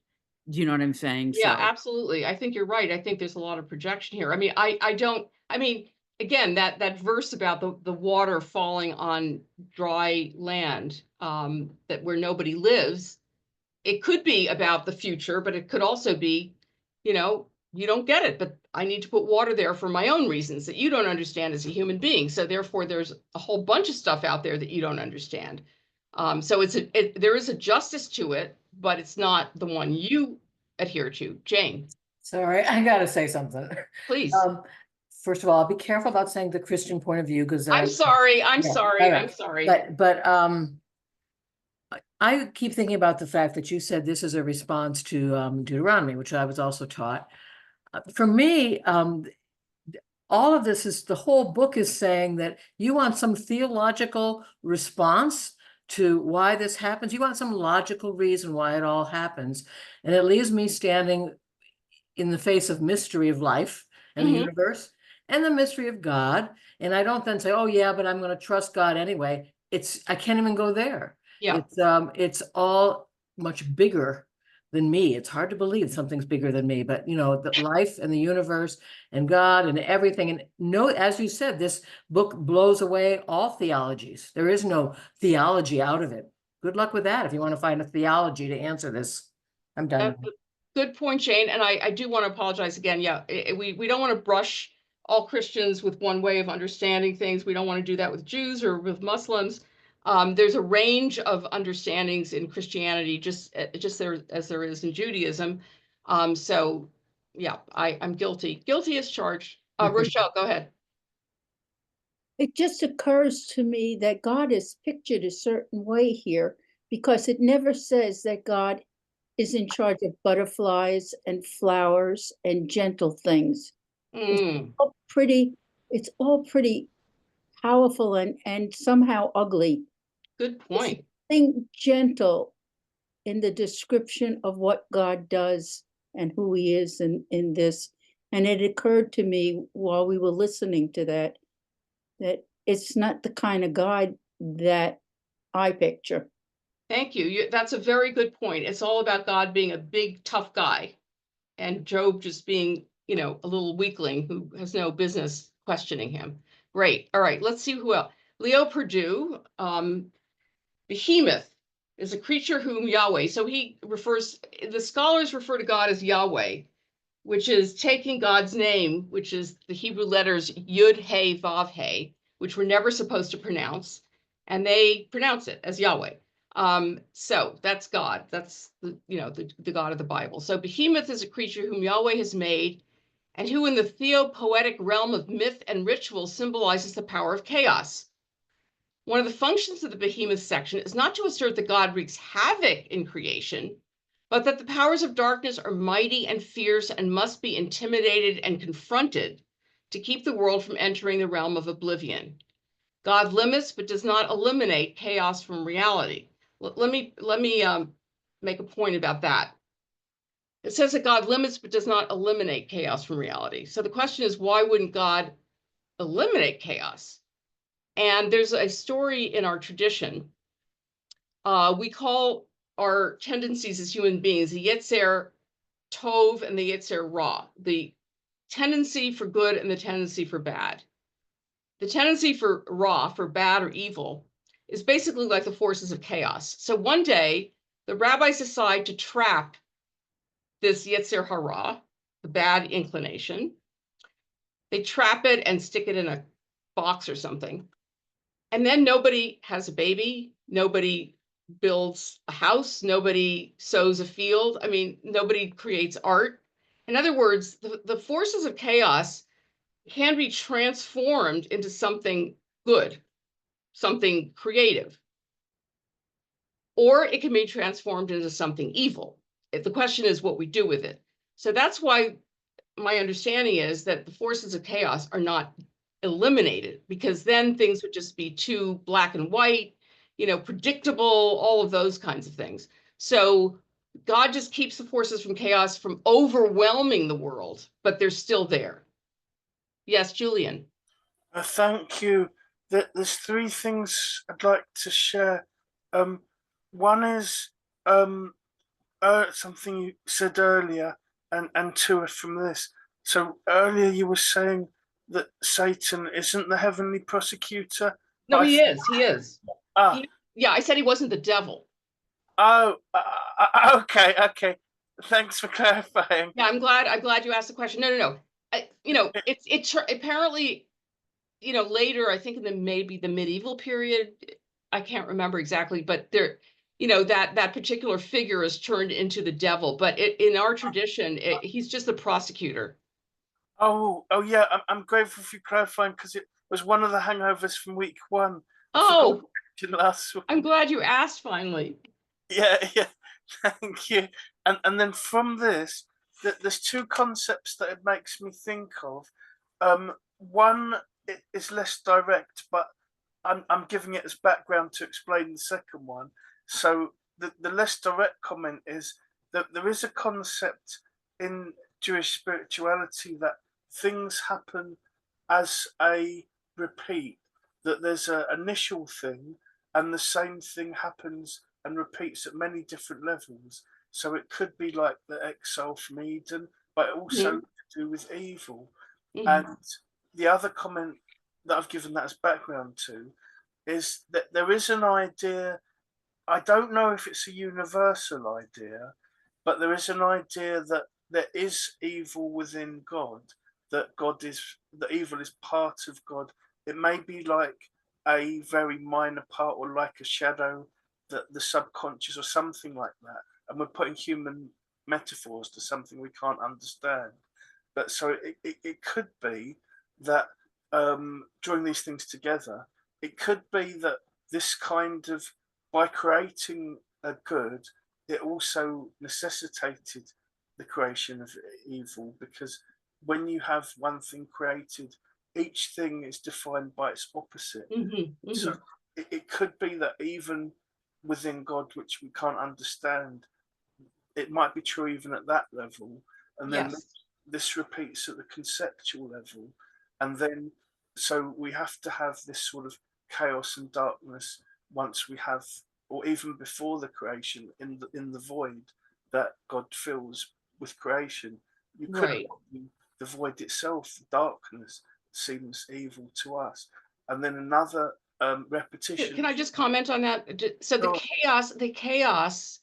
Do you know what I'm saying? Yeah, So absolutely. I think you're right. I think there's a lot of projection here. I mean, I don't, I mean, again, that verse about the water falling on dry land, that where nobody lives, it could be about the future, but it could also be, you don't get it, but I need to put water there for my own reasons that you don't understand as a human being. So therefore, there's a whole bunch of stuff out there that you don't understand. So there is a justice to it, but it's not the one you adhere to. Jane, Sorry, I gotta say something. please. Um, First of all, be careful about saying the Christian point of view, because I'm sorry. I'm yeah, sorry. all I'm right. sorry. But I keep thinking about the fact that you said this is a response to Deuteronomy, which I was also taught. For me, all of this is, the whole book is saying that you want some theological response to why this happens. You want some logical reason why it all happens. And it leaves me standing in the face of mystery of life and the Mhm. universe and the mystery of God. And I don't then say, oh yeah, but I'm going to trust God anyway. I can't even go there. Yeah. It's all much bigger than me. It's hard to believe something's bigger than me, but the life and the universe and God and everything. And no, as you said, this book blows away all theologies. There is no theology out of it. Good luck with that if you want to find a theology to answer this. I'm done. Good point, Jane. And I do want to apologize again. Yeah, we don't want to brush all Christians with one way of understanding things. We don't want to do that with Jews or with Muslims. There's a range of understandings in Christianity, just there as there is in Judaism. So yeah, I'm guilty. Guilty as charged. Rochelle, go ahead. It just occurs to me that God is pictured a certain way here, because it never says that God is in charge of butterflies and flowers and gentle things. It's Mm, all pretty, it's all pretty powerful and somehow ugly. good There's point. nothing gentle in the description of what God does and who he is in this. And it occurred to me while we were listening to that it's not the kind of God that I picture. Thank you. That's a very good point. It's all about God being a big, tough guy, and Job just being, a little weakling who has no business questioning him. Great. All right, let's see who else. Leo Perdue, Behemoth is a creature whom Yahweh, so the scholars refer to God as Yahweh, which is taking God's name, which is the Hebrew letters Yud, He, Vav, He, which we're never supposed to pronounce, and they pronounce it as Yahweh. So that's God. That's the God of the Bible. So Behemoth is a creature whom Yahweh has made, and who in the theopoetic realm of myth and ritual symbolizes the power of chaos. One of the functions of the Behemoth section is not to assert that God wreaks havoc in creation, but that the powers of darkness are mighty and fierce and must be intimidated and confronted to keep the world from entering the realm of oblivion. God limits but does not eliminate chaos from reality. Let me make a point about that. It says that God limits but does not eliminate chaos from reality. So the question is, why wouldn't God eliminate chaos? And there's a story in our tradition. We call our tendencies as human beings the Yetzer Tov and the Yetzer Ra, the tendency for good and the tendency for bad. The tendency for Ra, for bad or evil, is basically like the forces of chaos. So one day, the rabbis decide to trap this Yetzer Hara, the bad inclination. They trap it and stick it in a box or something. And then nobody has a baby, nobody builds a house, nobody sows a field. I mean, nobody creates art. In other words, the forces of chaos can be transformed into something good, something creative, or it can be transformed into something evil. The question is what we do with it. So that's why my understanding is that the forces of chaos are not eliminated, because then things would just be too black and white, predictable, all of those kinds of things. So God just keeps the forces from chaos from overwhelming the world, but they're still there. Yes, Julian. Thank you. There's three things I'd like to share. One is something you said earlier, and two are from this. So earlier you were saying that Satan isn't the heavenly prosecutor. No, but he is. He is. Ah, Yeah, I said he wasn't the devil. oh, okay. Thanks for clarifying. Yeah, I'm glad you asked the question. No. It's apparently, later, I think in maybe the medieval period, I can't remember exactly, but there, that particular figure is turned into the devil. But in our tradition, he's just the prosecutor. Oh yeah. I'm grateful for you clarifying, because it was one of the hangovers from week one. I forgot Oh, to mention last week. I'm glad you asked finally. Yeah. Thank you. And then from this, there's two concepts that it makes me think of. One is less direct, but I'm giving it as background to explain the second one. So the less direct comment is that there is a concept in Jewish spirituality that things happen as a repeat, that there's an initial thing and the same thing happens and repeats at many different levels. So it could be like the exile from Eden, but also to do with evil. Mhm. And the other comment that I've given that as background to is that there is an idea, I don't know if it's a universal idea, but there is an idea that there is evil within God, that evil is part of God. It may be like a very minor part, or like a shadow, that the subconscious or something like that. And we're putting human metaphors to something we can't understand. But so it could be that drawing these things together, it could be that this kind of, by creating a good, it also necessitated the creation of evil, because when you have one thing created, each thing is defined by its opposite. So it could be that even within God, which we can't understand, it might be true even at that level. And then Yes. this repeats at the conceptual level. And then, so we have to have this sort of chaos and darkness once we have, or even before the creation, in the void that God fills with creation. You could Right. argue the void itself, the darkness, seems evil to us. And then another repetition. Can I just comment on that? So the Sure. chaos,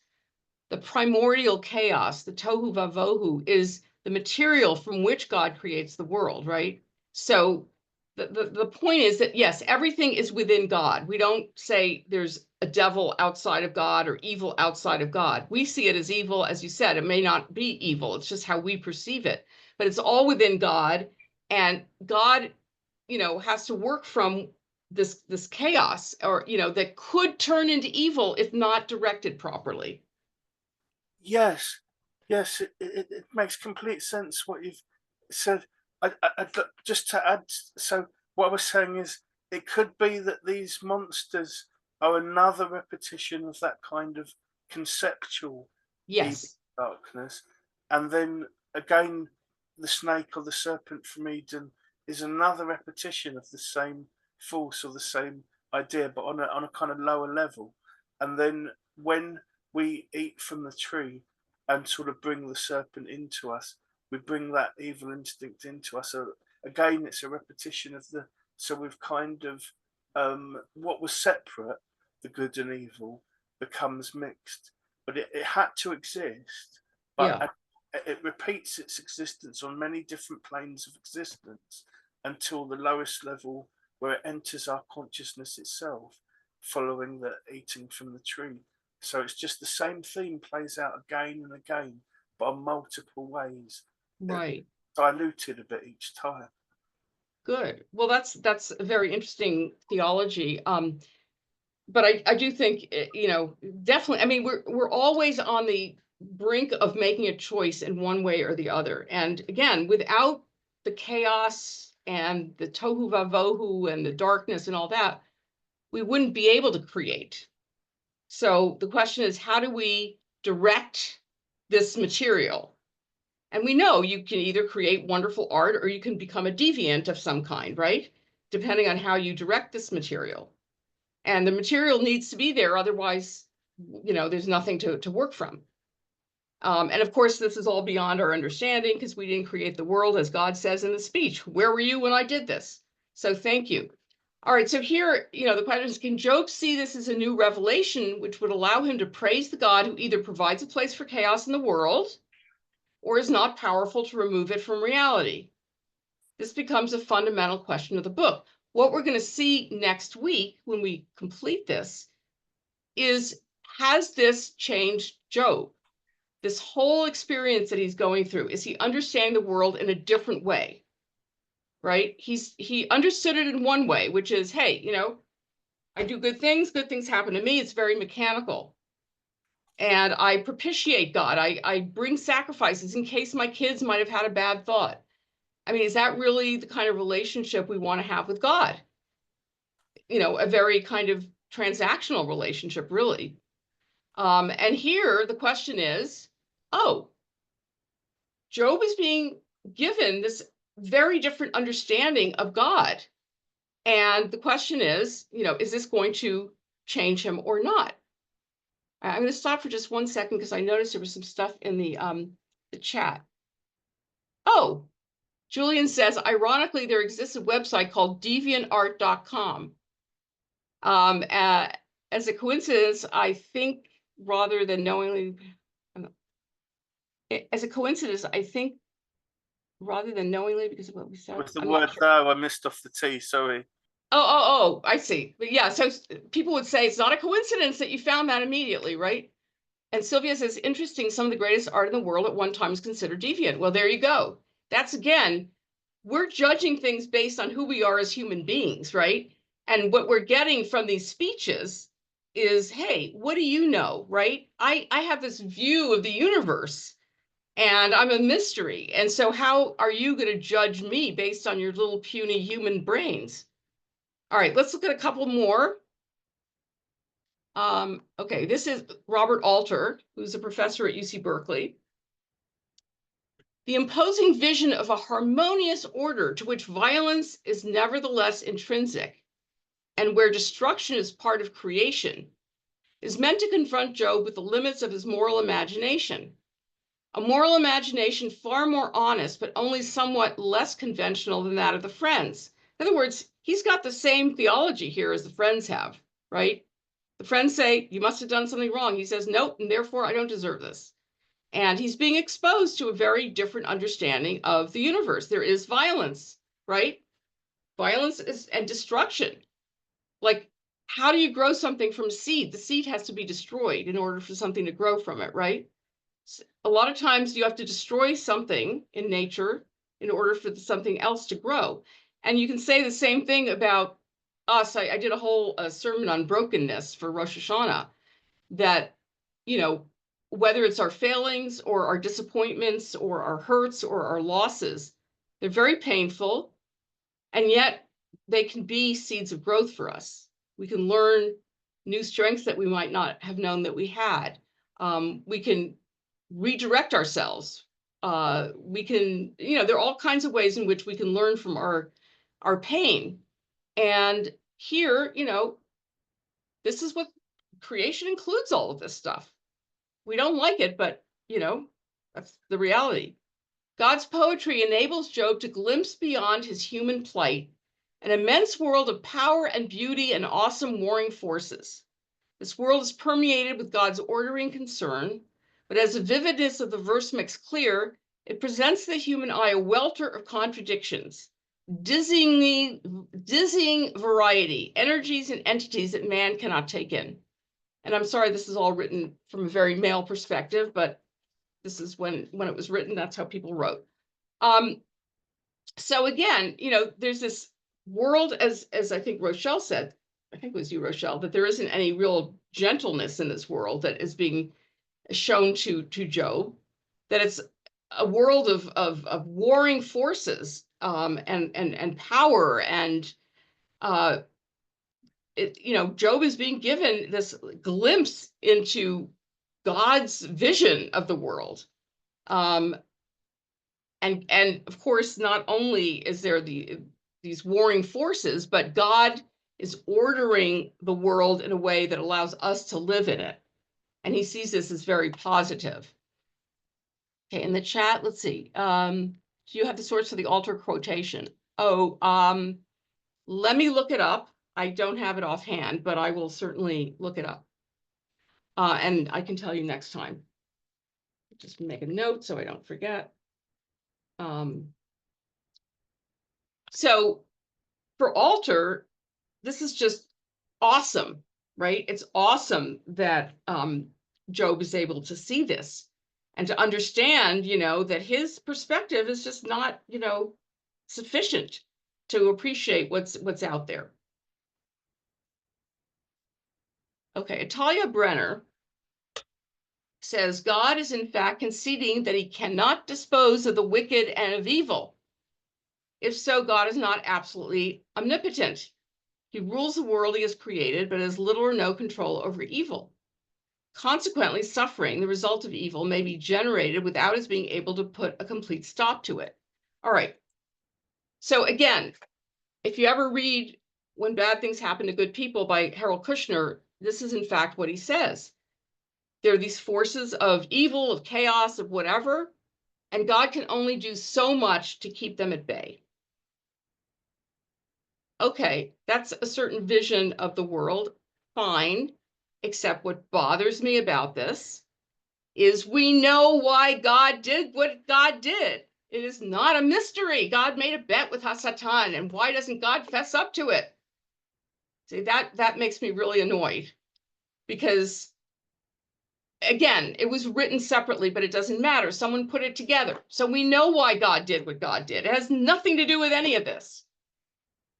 the primordial chaos, the tohu vavohu, is the material from which God creates the world, right? So the point is that, yes, everything is within God. We don't say there's a devil outside of God or evil outside of God. We see it as evil, as you said. It may not be evil. It's just how we perceive it, but it's all within God. And God, has to work from this chaos, or, that could turn into evil if not directed properly. Yes, it makes complete sense what you've said. Just to add, so what I was saying is, it could be that these monsters are another repetition of that kind of conceptual evil Yes. darkness, and then again, the snake or the serpent from Eden is another repetition of the same force or the same idea, but on a kind of lower level. And then when we eat from the tree and sort of bring the serpent into us, we bring that evil instinct into us. So again, it's a repetition of the, so we've kind of, what was separate, the good and evil, becomes mixed. But it had to exist, but Yeah. it repeats its existence on many different planes of existence until the lowest level, where it enters our consciousness itself, following the eating from the tree. So it's just the same theme plays out again and again, but on multiple ways, Right. diluted a bit each time. Good. Well, that's a very interesting theology. But I do think, you know, definitely, I mean, we're always on the brink of making a choice in one way or the other. And again, without the chaos and the tohu vavohu and the darkness and all that, we wouldn't be able to create. So the question is, how do we direct this material? And we know you can either create wonderful art or you can become a deviant of some kind, right? Depending on how you direct this material. And the material needs to be there, otherwise, you know, there's nothing to work from. And of course, this is all beyond our understanding because we didn't create the world, as God says in the speech. Where were you when I did this? So thank you. All right, so here, you know, the question is, can Job see this as a new revelation, which would allow him to praise the God who either provides a place for chaos in the world or is not powerful to remove it from reality? This becomes a fundamental question of the book. What we're going to see next week when we complete this is, has this changed Job? This whole experience that he's going through, is he understanding the world in a different way? Right? He understood it in one way, which is, hey, you know, I do good things happen to me. It's very mechanical. And I propitiate God. I bring sacrifices in case my kids might have had a bad thought. I mean, is that really the kind of relationship we want to have with God? You know, a very kind of transactional relationship, really. And here the question is, oh, Job is being given this very different understanding of God. And the question is, you know, is this going to change him or not? I'm going to stop for just 1 second because I noticed there was some stuff in the chat. Oh, Julian says, ironically, there exists a website called deviantart.com. As a coincidence, I think rather than knowingly, as a coincidence, I think rather than knowingly, because of what we said. With the I'm not word sure. though, I missed off the T, sorry. Oh, I see. But yeah, so people would say it's not a coincidence that you found that immediately, right? And Sylvia says, interesting, some of the greatest art in the world at one time is considered deviant. Well, there you go. That's again, we're judging things based on who we are as human beings, right? And what we're getting from these speeches is, hey, what do you know, right? I have this view of the universe and I'm a mystery. And so how are you going to judge me based on your little puny human brains? All right, let's look at a couple more. Okay, this is Robert Alter, who's a professor at UC Berkeley. The imposing vision of a harmonious order to which violence is nevertheless intrinsic, and where destruction is part of creation, is meant to confront Job with the limits of his moral imagination. A moral imagination far more honest, but only somewhat less conventional than that of the Friends. In other words, he's got the same theology here as the Friends have, right? The Friends say, you must have done something wrong. He says, nope, and therefore I don't deserve this. And he's being exposed to a very different understanding of the universe. There is violence, right? Violence is and destruction. Like, how do you grow something from seed? The seed has to be destroyed in order for something to grow from it, right? A lot of times you have to destroy something in nature in order for something else to grow. And you can say the same thing about us. I did a whole sermon on brokenness for Rosh Hashanah, that, you know, whether it's our failings or our disappointments or our hurts or our losses, they're very painful, and yet they can be seeds of growth for us. We can learn new strengths that we might not have known that we had. We can redirect ourselves. We can, you know, there are all kinds of ways in which we can learn from our pain. And here, you know, this is what creation includes, all of this stuff. We don't like it, but, you know, that's the reality. God's poetry enables Job to glimpse beyond his human plight an immense world of power and beauty and awesome warring forces. This world is permeated with God's ordering concern, but as the vividness of the verse makes clear, it presents the human eye a welter of contradictions, dizzying variety, energies and entities that man cannot take in. And I'm sorry, this is all written from a very male perspective, but this is when it was written, that's how people wrote. So again, there's this world, as I think Rochelle said, I think it was you, Rochelle, that there isn't any real gentleness in this world that is being shown to Job, that it's a world of warring forces, and power, and Job is being given this glimpse into God's vision of the world. And of course, not only is there these warring forces, but God is ordering the world in a way that allows us to live in it. And he sees this as very positive. Okay, in the chat, let's see. Do you have the source for the altar quotation? Oh, let me look it up. I don't have it offhand, but I will certainly look it up. And I can tell you next time. Just make a note so I don't forget. So for altar, this is just awesome, right? It's awesome that Job is able to see this and to understand, that his perspective is just not, sufficient to appreciate what's out there. Okay, Atalia Brenner says, God is in fact conceding that he cannot dispose of the wicked and of evil. If so, God is not absolutely omnipotent. He rules the world he has created, but has little or no control over evil. Consequently, suffering, the result of evil, may be generated without his being able to put a complete stop to it. All right. So again, if you ever read When Bad Things Happen to Good People by Harold Kushner, this is in fact what he says. There are these forces of evil, of chaos, of whatever, and God can only do so much to keep them at bay. Okay, that's a certain vision of the world, fine, except what bothers me about this is we know why God did what God did. It is not a mystery. God made a bet with Hasatan, and why doesn't God fess up to it? See, that makes me really annoyed, because again, it was written separately, but it doesn't matter. Someone put it together. So we know why God did what God did. It has nothing to do with any of this.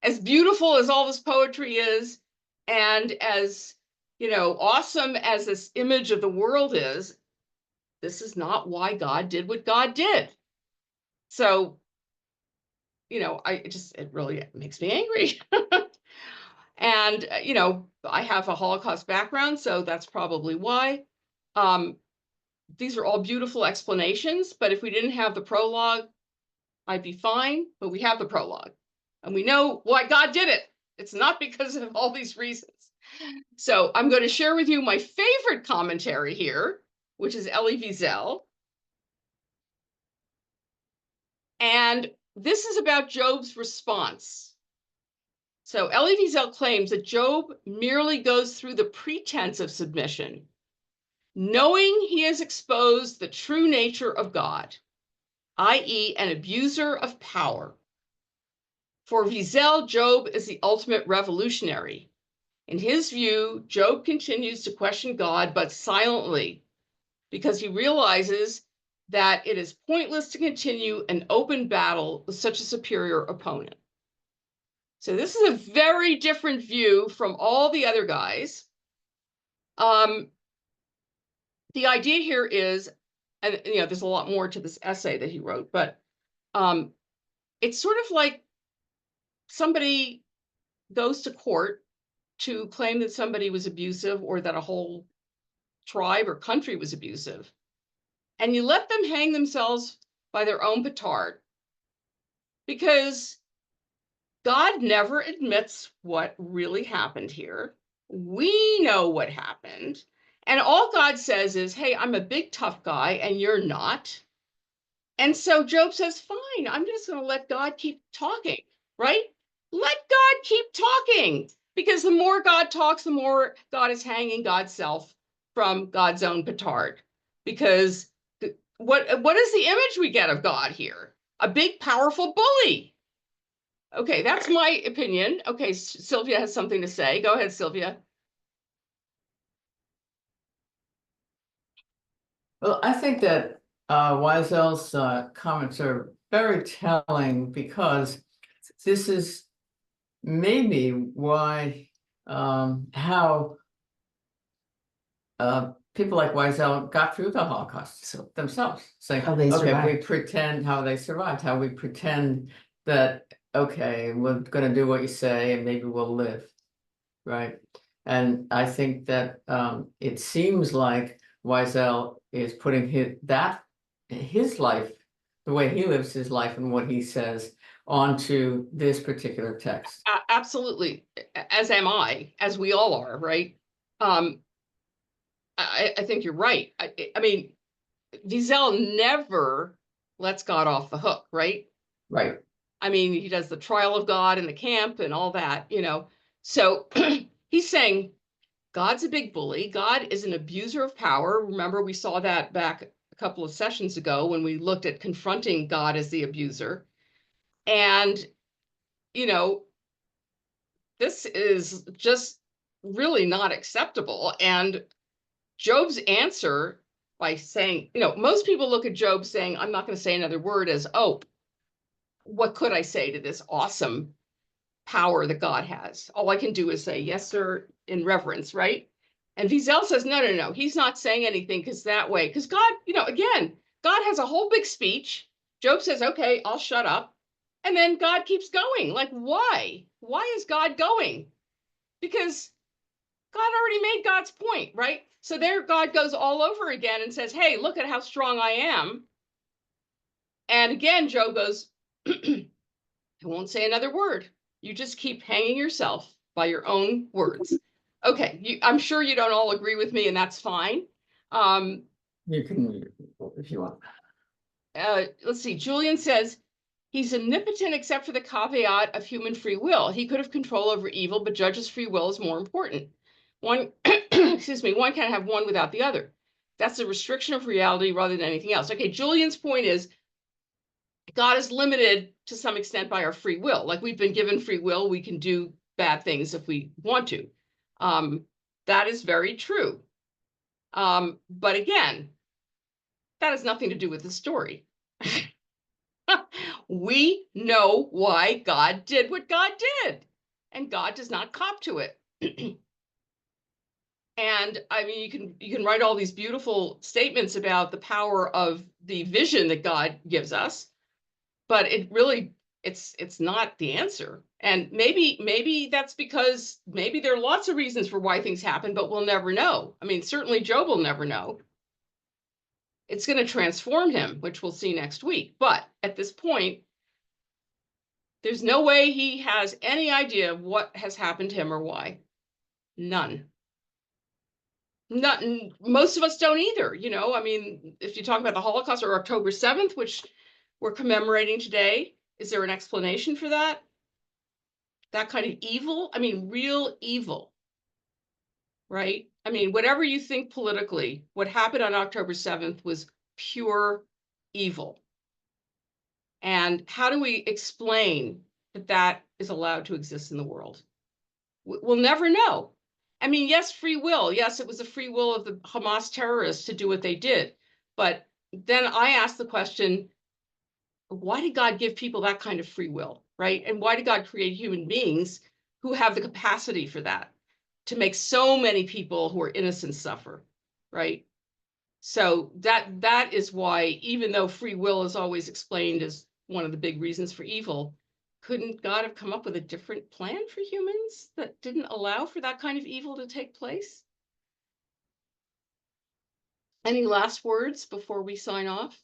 As beautiful as all this poetry is, and as, awesome as this image of the world is, this is not why God did what God did. So, it really makes me angry. And, I have a Holocaust background, so that's probably why. These are all beautiful explanations, but if we didn't have the prologue, I'd be fine, but we have the prologue. And we know why God did it. It's not because of all these reasons. So I'm going to share with you my favorite commentary here, which is Elie Wiesel. And this is about Job's response. So Elie Wiesel claims that Job merely goes through the pretense of submission, knowing he has exposed the true nature of God, i.e., an abuser of power. For Wiesel, Job is the ultimate revolutionary. In his view, Job continues to question God, but silently, because he realizes that it is pointless to continue an open battle with such a superior opponent. So this is a very different view from all the other guys. The idea here is, and there's a lot more to this essay that he wrote, but it's sort of like somebody goes to court to claim that somebody was abusive, or that a whole tribe or country was abusive, and you let them hang themselves by their own petard, because God never admits what really happened here. We know what happened. And all God says is, hey, I'm a big tough guy and you're not. And so Job says, fine, I'm just going to let God keep talking, right? Let God keep talking, because the more God talks, the more God is hanging God's self from God's own petard. Because what is the image we get of God here? A big, powerful bully. Okay, that's my opinion. Okay, Sylvia has something to say. Go ahead, Sylvia. Well, I think that Wiesel's comments are very telling because this is maybe why how people like Wiesel got through the Holocaust themselves, saying, How they okay, we survived. pretend how they survived, how we pretend that, okay, we're gonna do what you say and maybe we'll live, right? And I think that it seems like Wiesel is putting his life, the way he lives his life and what he says onto this particular text. Absolutely, as am I, as we all are, right? I think you're right. I mean, Wiesel never lets God off the hook, right? Right. I mean, he does the trial of God in the camp and all that, you know. So he's saying God's a big bully. God is an abuser of power. Remember, we saw that back a couple of sessions ago when we looked at confronting God as the abuser. And, you know, this is just really not acceptable. And Job's answer by saying, you know, most people look at Job saying, I'm not going to say another word as, oh, what could I say to this awesome power that God has? All I can do is say, yes, sir, in reverence, right? And Wiesel says, no, no, no, he's not saying anything because that way, because God, you know, again, God has a whole big speech. Job says, okay, I'll shut up. And then God keeps going. Like, why? Why is God going? Because God already made God's point, right? So there God goes all over again and says, hey, look at how strong I am. And again, Job goes, I won't say another word. You just keep hanging yourself by your own words. Okay, I'm sure you don't all agree with me, and that's fine. You can, if you want. Let's see. Julian says he's omnipotent except for the caveat of human free will. He could have control over evil, but judges free will is more important. One, excuse me, one can't have one without the other. That's a restriction of reality rather than anything else. Okay, Julian's point is God is limited to some extent by our free will. Like we've been given free will, we can do bad things if we want to. That is very true. But again, that has nothing to do with the story. We know why God did what God did, and God does not cop to it. And I mean, you can write all these beautiful statements about the power of the vision that God gives us, but it really it's not the answer. And maybe that's because maybe there are lots of reasons for why things happen, but we'll never know. I mean, certainly Job will never know. It's going to transform him, which we'll see next week. But at this point, there's no way he has any idea of what has happened to him or why. None. Most of us don't either, you know. I mean, if you talk about the Holocaust or October 7th, which we're commemorating today, is there an explanation for that? That kind of evil? I mean, real evil, right? I mean, whatever you think politically, what happened on October 7th was pure evil. And how do we explain that that is allowed to exist in the world? We'll never know. I mean, yes, free will. Yes, it was the free will of the Hamas terrorists to do what they did. But then I ask the question, why did God give people that kind of free will, right? And why did God create human beings who have the capacity for that, to make so many people who are innocent suffer, right? So that is why, even though free will is always explained as one of the big reasons for evil, couldn't God have come up with a different plan for humans that didn't allow for that kind of evil to take place? Any last words before we sign off?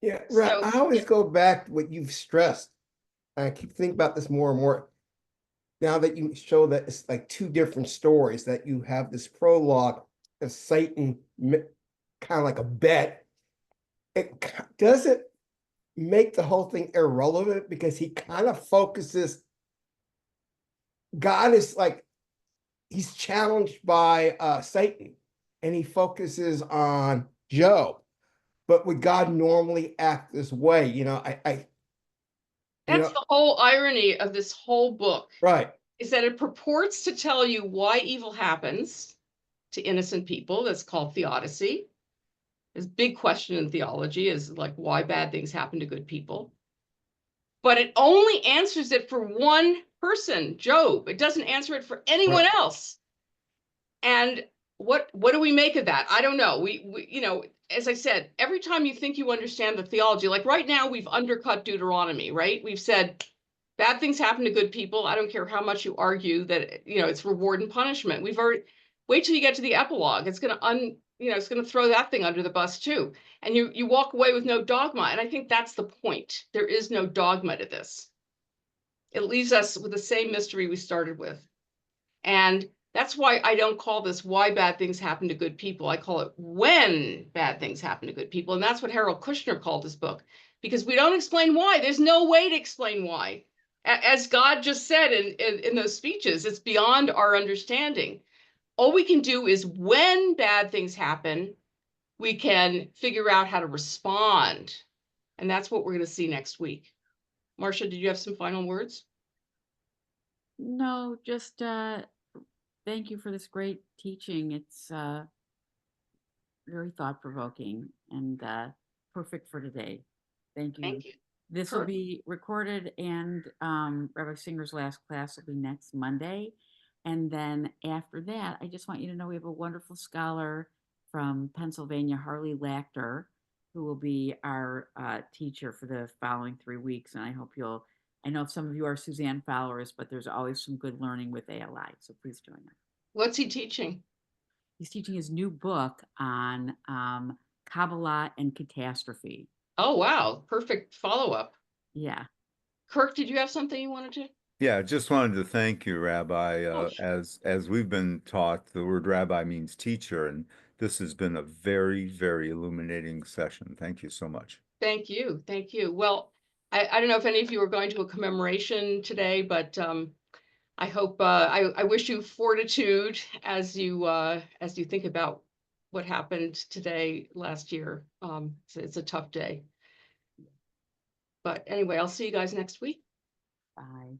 Yeah, So- right. I always go back to what you've stressed. I keep thinking about this more and more. Now that you show that it's like two different stories, that you have this prologue of Satan, kind of like a bet. It doesn't make the whole thing irrelevant because he kind of focuses. God is like, he's challenged by Satan, and he focuses on Job. But would God normally act this way? You know, That's the whole irony of this whole book, right. is that it purports to tell you why evil happens to innocent people. That's called theodicy. This big question in theology is like why bad things happen to good people. But it only answers it for one person, Job. It doesn't answer it for anyone else. And what do we make of that? I don't know. We you know, as I said, every time you think you understand the theology, like right now we've undercut Deuteronomy, right? We've said bad things happen to good people. I don't care how much you argue that, you know, it's reward and punishment. We've already, wait till you get to the epilogue. It's going to it's going to throw that thing under the bus too. And you walk away with no dogma. And I think that's the point. There is no dogma to this. It leaves us with the same mystery we started with. And that's why I don't call this why bad things happen to good people. I call it when bad things happen to good people. And that's what Harold Kushner called his book, because we don't explain why. There's no way to explain why. As God just said in those speeches, it's beyond our understanding. All we can do is when bad things happen, we can figure out how to respond. And that's what we're going to see next week. Marcia, did you have some final words? No, just thank you for this great teaching. It's very thought-provoking and perfect for today. Thank you. Thank you. This will be recorded, and Rabbi Singer's last class will be next Monday. And then after that, I just want you to know we have a wonderful scholar from Pennsylvania, Harley Lachter, who will be our teacher for the following 3 weeks. And I hope you'll, I know some of you are Suzanne followers, but there's always some good learning with ALI. So please join us. What's he teaching? He's teaching his new book on Kabbalah and catastrophe. Oh, wow. Perfect follow-up. Yeah. Kirk, did you have something you wanted to? Yeah, just wanted to thank you, Rabbi. Sure. As we've been taught, the word rabbi means teacher, and this has been a very, very illuminating session. Thank you so much. Thank you. Thank you. Well, I don't know if any of you are going to a commemoration today, but I hope I wish you fortitude as you think about what happened today last year. It's a tough day. But anyway, I'll see you guys next week. Bye.